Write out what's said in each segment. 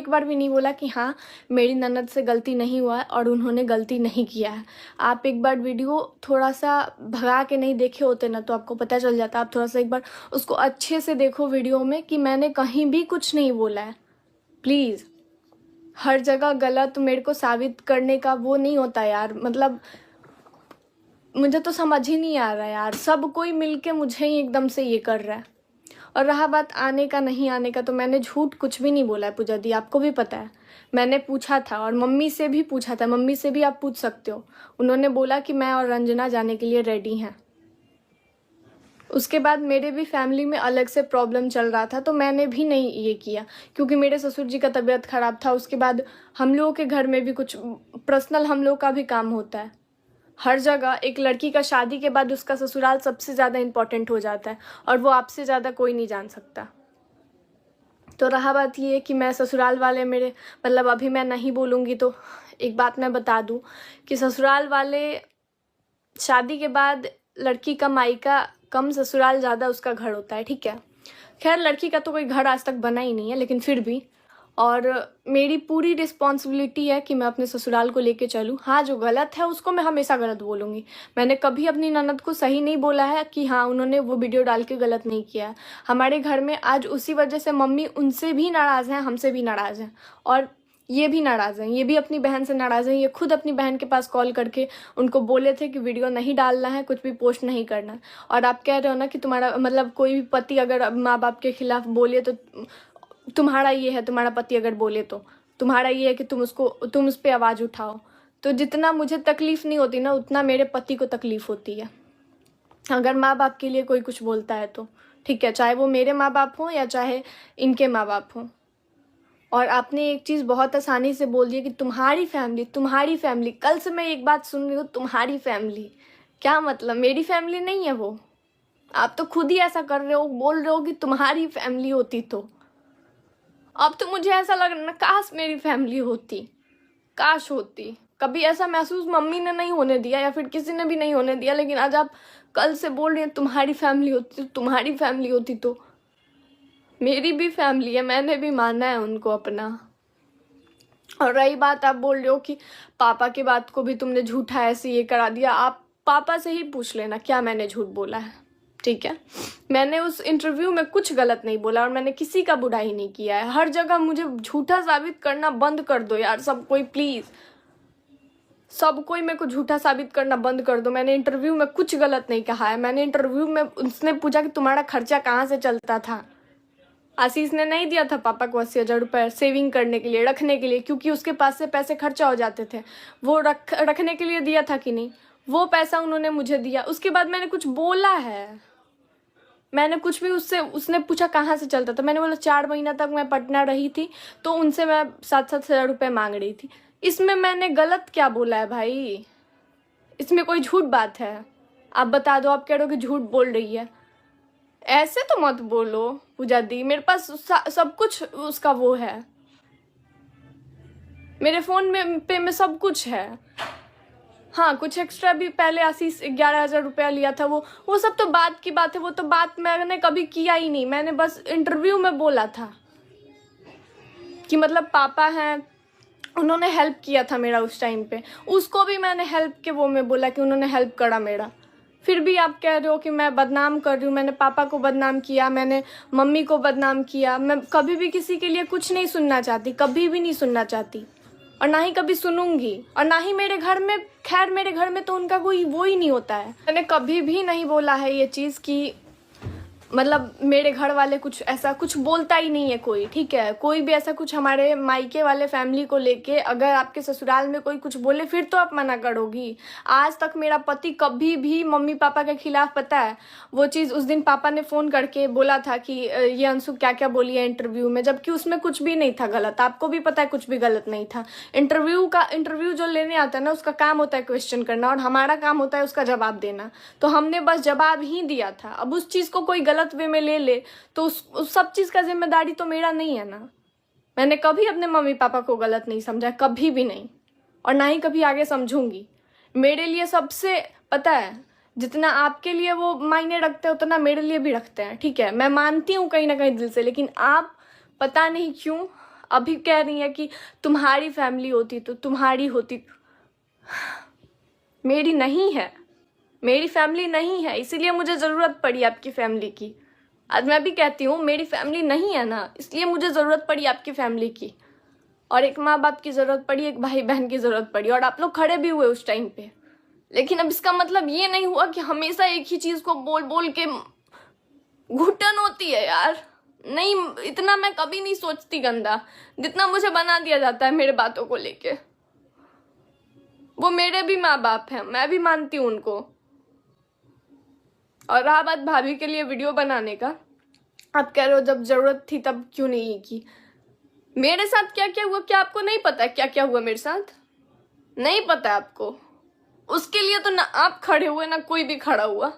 एक बार भी नहीं बोला कि हाँ मेरी ननद से गलती नहीं हुआ है और उन्होंने गलती नहीं किया है। आप एक बार वीडियो थोड़ा सा भगा के नहीं देखे होते ना तो आपको पता चल जाता। आप थोड़ा सा एक बार उसको अच्छे से देखो वीडियो में कि मैंने कहीं भी कुछ नहीं बोला है। प्लीज़ हर जगह गलत मेरे को साबित करने का वो नहीं होता यार। मतलब मुझे तो समझ ही नहीं आ रहा यार, सब कोई मिलके मुझे ही एकदम से ये कर रहा है। और रहा बात आने का नहीं आने का, तो मैंने झूठ कुछ भी नहीं बोला है पूजा दी, आपको भी पता है। मैंने पूछा था और मम्मी से भी पूछा था, मम्मी से भी आप पूछ सकते हो। उन्होंने बोला कि मैं और रंजना जाने के लिए रेडी हैं। उसके बाद मेरे भी फैमिली में अलग से प्रॉब्लम चल रहा था तो मैंने भी नहीं ये किया, क्योंकि मेरे ससुर जी का तबीयत ख़राब था। उसके बाद हम लोगों के घर में भी कुछ पर्सनल हम लोग का भी काम होता है। हर जगह एक लड़की का शादी के बाद उसका ससुराल सबसे ज़्यादा इम्पोर्टेंट हो जाता है और वो आपसे ज़्यादा कोई नहीं जान सकता। तो रहा बात ये कि मैं ससुराल वाले मेरे मतलब अभी मैं नहीं बोलूँगी तो एक बात मैं बता दूँ कि ससुराल वाले शादी के बाद लड़की का मायका कम ससुराल ज़्यादा उसका घर होता है, ठीक है। खैर लड़की का तो कोई घर आज तक बना ही नहीं है, लेकिन फिर भी और मेरी पूरी रिस्पॉन्सिबिलिटी है कि मैं अपने ससुराल को लेके चलूँ। हाँ जो गलत है उसको मैं हमेशा गलत बोलूँगी। मैंने कभी अपनी ननद को सही नहीं बोला है कि हाँ उन्होंने वो वीडियो डाल के गलत नहीं किया है। हमारे घर में आज उसी वजह से मम्मी उनसे भी नाराज़ हैं, हमसे भी नाराज़ हैं और ये भी नाराज़ हैं। ये भी अपनी बहन से नाराज़ हैं। ये खुद अपनी बहन के पास कॉल करके उनको बोले थे कि वीडियो नहीं डालना है, कुछ भी पोस्ट नहीं करना। और आप कह रहे हो ना कि तुम्हारा मतलब कोई भी पति अगर माँ बाप के खिलाफ बोले तो तुम्हारा ये है, तुम्हारा पति अगर बोले तो तुम्हारा ये है कि तुम उस पर आवाज़ उठाओ। तो जितना मुझे तकलीफ़ नहीं होती ना उतना मेरे पति को तकलीफ़ होती है अगर माँ बाप के लिए कोई कुछ बोलता है तो, ठीक है, चाहे वो मेरे माँ बाप हों या चाहे इनके माँ बाप हों। और आपने एक चीज़ बहुत आसानी से बोल दिया कि तुम्हारी फैमिली। कल से मैं एक बात सुन रही हूँ, तुम्हारी फैमिली। क्या मतलब मेरी फैमिली नहीं है वो? आप तो खुद ही ऐसा कर रहे हो, बोल रहे हो कि तुम्हारी फैमिली होती तो। अब तो मुझे ऐसा लग रहा है ना, काश मेरी फैमिली होती, काश होती। कभी ऐसा महसूस मम्मी ने नहीं होने दिया या फिर किसी ने भी नहीं होने दिया, लेकिन आज आप कल से बोल रही हैं तुम्हारी फैमिली होती तो मेरी भी फैमिली है, मैंने भी माना है उनको अपना। और रही बात आप बोल रहे हो कि पापा की बात को भी तुमने झूठा ऐसे ये करा दिया, आप पापा से ही पूछ लेना क्या मैंने झूठ बोला है, ठीक है। मैंने उस इंटरव्यू में कुछ गलत नहीं बोला और मैंने किसी का बुराई नहीं किया है। हर जगह मुझे झूठा साबित करना बंद कर दो यार, सब कोई प्लीज़, सब कोई मेरे को झूठा साबित करना बंद कर दो। मैंने इंटरव्यू में कुछ गलत नहीं कहा है। मैंने इंटरव्यू में उसने पूछा कि तुम्हारा खर्चा कहाँ से चलता था। आशीष ने नहीं दिया था पापा को 80,000 रुपये सेविंग करने के लिए, रखने के लिए, क्योंकि उसके पास से पैसे खर्चा हो जाते थे। वो रखने के लिए दिया था कि नहीं, वो पैसा उन्होंने मुझे दिया। उसके बाद मैंने कुछ बोला है? मैंने कुछ भी उसने पूछा कहाँ से चलता था, मैंने बोला 4 महीना तक मैं पटना रही थी तो उनसे मैं 7,000 रुपये मांग रही थी। इसमें मैंने गलत क्या बोला है भाई? इसमें कोई झूठ बात है? आप बता दो, आप कह रहे हो कि झूठ बोल रही है। ऐसे तो मत बोलो पूजा दी, मेरे पास सब कुछ उसका वो है, मेरे फ़ोन में सब कुछ है। हाँ कुछ एक्स्ट्रा भी पहले आशीष 11,000 रुपया लिया था, वो सब तो बात की बात है। वो तो बात मैंने कभी किया ही नहीं। मैंने बस इंटरव्यू में बोला था कि मतलब पापा हैं, उन्होंने हेल्प किया था मेरा उस टाइम पे, उसको भी मैंने हेल्प के वो में बोला कि उन्होंने हेल्प करा मेरा। फिर भी आप कह रहे हो कि मैं बदनाम कर रही हूँ। मैंने पापा को बदनाम किया, मैंने मम्मी को बदनाम किया। मैं कभी भी किसी के लिए कुछ नहीं सुनना चाहती, कभी भी नहीं सुनना चाहती, और ना ही कभी सुनूंगी। और ना ही मेरे घर में, खैर मेरे घर में तो उनका कोई वो ही नहीं होता है। मैंने कभी भी नहीं बोला है ये चीज़ कि मतलब मेरे घर वाले कुछ ऐसा कुछ बोलता ही नहीं है कोई, ठीक है। कोई भी ऐसा कुछ हमारे मायके वाले फैमिली को लेके अगर आपके ससुराल में कोई कुछ बोले फिर तो आप मना करोगी। आज तक मेरा पति कभी भी मम्मी पापा के खिलाफ, पता है वो चीज़ उस दिन पापा ने फ़ोन करके बोला था कि ये अंशु क्या क्या बोली है इंटरव्यू में, जबकि उसमें कुछ भी नहीं था गलत। आपको भी पता है कुछ भी गलत नहीं था। इंटरव्यू जो लेने आता है ना, उसका काम होता है क्वेश्चन करना और हमारा काम होता है उसका जवाब देना। तो हमने बस जवाब ही दिया था। अब उस चीज़ को कोई गलत वे में ले ले तो उस सब चीज़ का जिम्मेदारी तो मेरा नहीं है ना। मैंने कभी अपने मम्मी पापा को गलत नहीं समझा, कभी भी नहीं, और ना ही कभी आगे समझूंगी। मेरे लिए सबसे, पता है, जितना आपके लिए वो मायने रखते हैं उतना मेरे लिए भी रखते हैं, ठीक है। मैं मानती हूँ कहीं ना कहीं दिल से, लेकिन आप पता नहीं क्यों अभी कह रही हैं कि तुम्हारी फैमिली होती तो तुम्हारी होती। मेरी नहीं है, मेरी फैमिली नहीं है, इसीलिए मुझे ज़रूरत पड़ी आपकी फैमिली की। आज मैं भी कहती हूँ मेरी फैमिली नहीं है ना, इसलिए मुझे ज़रूरत पड़ी आपकी फैमिली की, और एक माँ बाप की ज़रूरत पड़ी, एक भाई बहन की ज़रूरत पड़ी, और आप लोग खड़े भी हुए उस टाइम पे। लेकिन अब इसका मतलब ये नहीं हुआ कि हमेशा एक ही चीज़ को बोल बोल के घुटन होती है यार। नहीं, इतना मैं कभी नहीं सोचती गंदा जितना मुझे बना दिया जाता है मेरे बातों को लेके। वो मेरे भी माँ बाप हैं, मैं भी मानती हूँ उनको। और रहा बात भाभी के लिए वीडियो बनाने का, आप कह रहे हो जब जरूरत थी तब क्यों नहीं की। मेरे साथ क्या क्या हुआ क्या आपको नहीं पता है? क्या क्या हुआ मेरे साथ नहीं पता है आपको? उसके लिए तो ना आप खड़े हुए ना कोई भी खड़ा हुआ।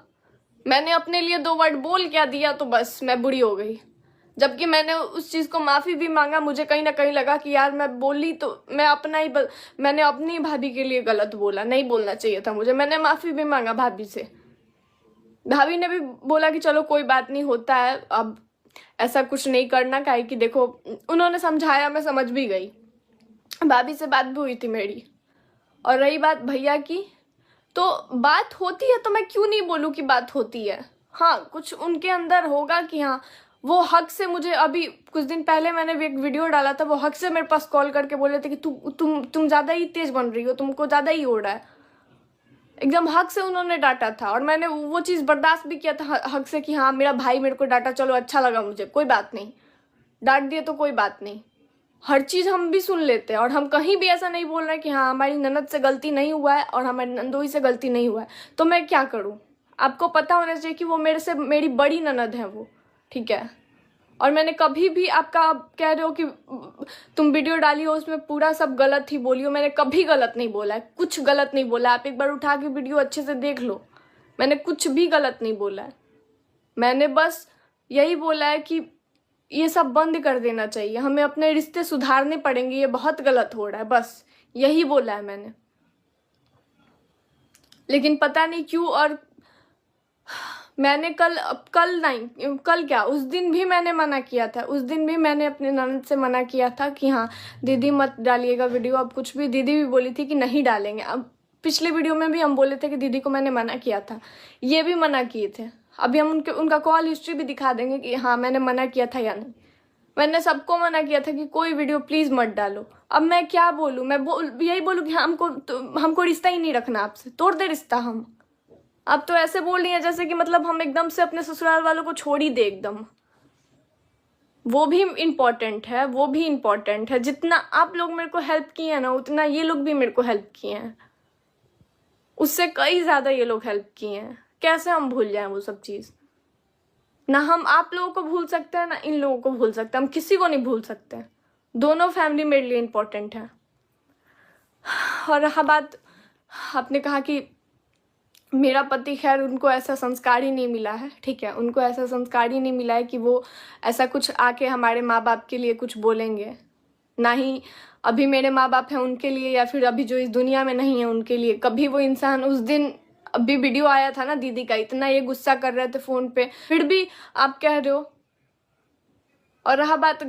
मैंने अपने लिए 2 वर्ड बोल क्या दिया तो बस मैं बुरी हो गई, जबकि मैंने उस चीज़ को माफ़ी भी मांगा। मुझे कहीं ना कहीं लगा कि यार मैं बोली तो मैंने अपनी भाभी के लिए गलत बोला, नहीं बोलना चाहिए था मुझे। मैंने माफ़ी भी मांगा भाभी से, भाभी ने भी बोला कि चलो कोई बात नहीं, होता है, अब ऐसा कुछ नहीं करना। काहे कि देखो उन्होंने समझाया, मैं समझ भी गई, भाभी से बात भी हुई थी मेरी। और रही बात भैया की, तो बात होती है तो मैं क्यों नहीं बोलूँ कि बात होती है। हाँ, कुछ उनके अंदर होगा कि हाँ वो हक से मुझे, अभी कुछ दिन पहले मैंने एक वीडियो डाला था, वो हक से मेरे पास कॉल करके बोले थे कि तुम ज़्यादा ही तेज बन रही हो, तुमको ज़्यादा ही हो रहा है। एकदम हक से उन्होंने डांटा था, और मैंने वो चीज़ बर्दाश्त भी किया था हक से कि हाँ मेरा भाई मेरे को डांटा, चलो अच्छा लगा मुझे, कोई बात नहीं, डांट दिए तो कोई बात नहीं। हर चीज़ हम भी सुन लेते हैं, और हम कहीं भी ऐसा नहीं बोल रहे हैं कि हाँ हमारी ननद से गलती नहीं हुआ है और हमारी नंदोई से गलती नहीं हुआ है, तो मैं क्या करूँ। आपको पता होना चाहिए कि वो मेरी बड़ी ननद है वो, ठीक है। और मैंने कभी भी आपका, आप कह रहे हो कि तुम वीडियो डाली हो उसमें पूरा सब गलत ही बोली हो, मैंने कभी गलत नहीं बोला है, कुछ गलत नहीं बोला। आप एक बार उठा के वीडियो अच्छे से देख लो, मैंने कुछ भी गलत नहीं बोला है। मैंने बस यही बोला है कि ये सब बंद कर देना चाहिए, हमें अपने रिश्ते सुधारने पड़ेंगे, ये बहुत गलत हो रहा है, बस यही बोला है मैंने। लेकिन पता नहीं क्यों, और मैंने कल क्या, उस दिन भी मैंने मना किया था, उस दिन भी मैंने अपने ननद से मना किया था कि हाँ दीदी मत डालिएगा वीडियो, अब कुछ भी। दीदी भी बोली थी कि नहीं डालेंगे। अब पिछले वीडियो में भी हम बोले थे कि दीदी को मैंने मना किया था, ये भी मना किए थे। अभी हम उनका कॉल हिस्ट्री भी दिखा देंगे कि हाँ मैंने मना किया था या नहीं। मैंने सबको मना किया था कि कोई वीडियो प्लीज़ मत डालो। अब मैं क्या बोलूँ, यही बोलूँ कि हमको रिश्ता ही नहीं रखना आपसे, तोड़ दे रिश्ता हम। अब तो ऐसे बोल रही है जैसे कि मतलब हम एकदम से अपने ससुराल वालों को छोड़ ही दे एकदम। वो भी इम्पोर्टेंट है, वो भी इम्पोर्टेंट है। जितना आप लोग मेरे को हेल्प किए हैं ना, उतना ये लोग भी मेरे को हेल्प किए हैं, उससे कई ज़्यादा ये लोग हेल्प किए हैं। कैसे हम भूल जाएं वो सब चीज़। ना हम आप लोगों को भूल सकते हैं, ना इन लोगों को भूल सकते हैं, हम किसी को नहीं भूल सकते। दोनों फैमिली मेरे लिए इम्पोर्टेंट है। और रहा बात, आपने कहा कि मेरा पति, खैर उनको ऐसा संस्कार ही नहीं मिला है, ठीक है, उनको ऐसा संस्कार ही नहीं मिला है कि वो ऐसा कुछ आके हमारे माँ बाप के लिए कुछ बोलेंगे। ना ही अभी मेरे माँ बाप हैं उनके लिए, या फिर अभी जो इस दुनिया में नहीं है उनके लिए। कभी वो इंसान, उस दिन अभी वीडियो आया था ना दीदी का, इतना ये गुस्सा कर रहे थे फ़ोन पे, फिर भी आप कह रहे हो। और रहा बात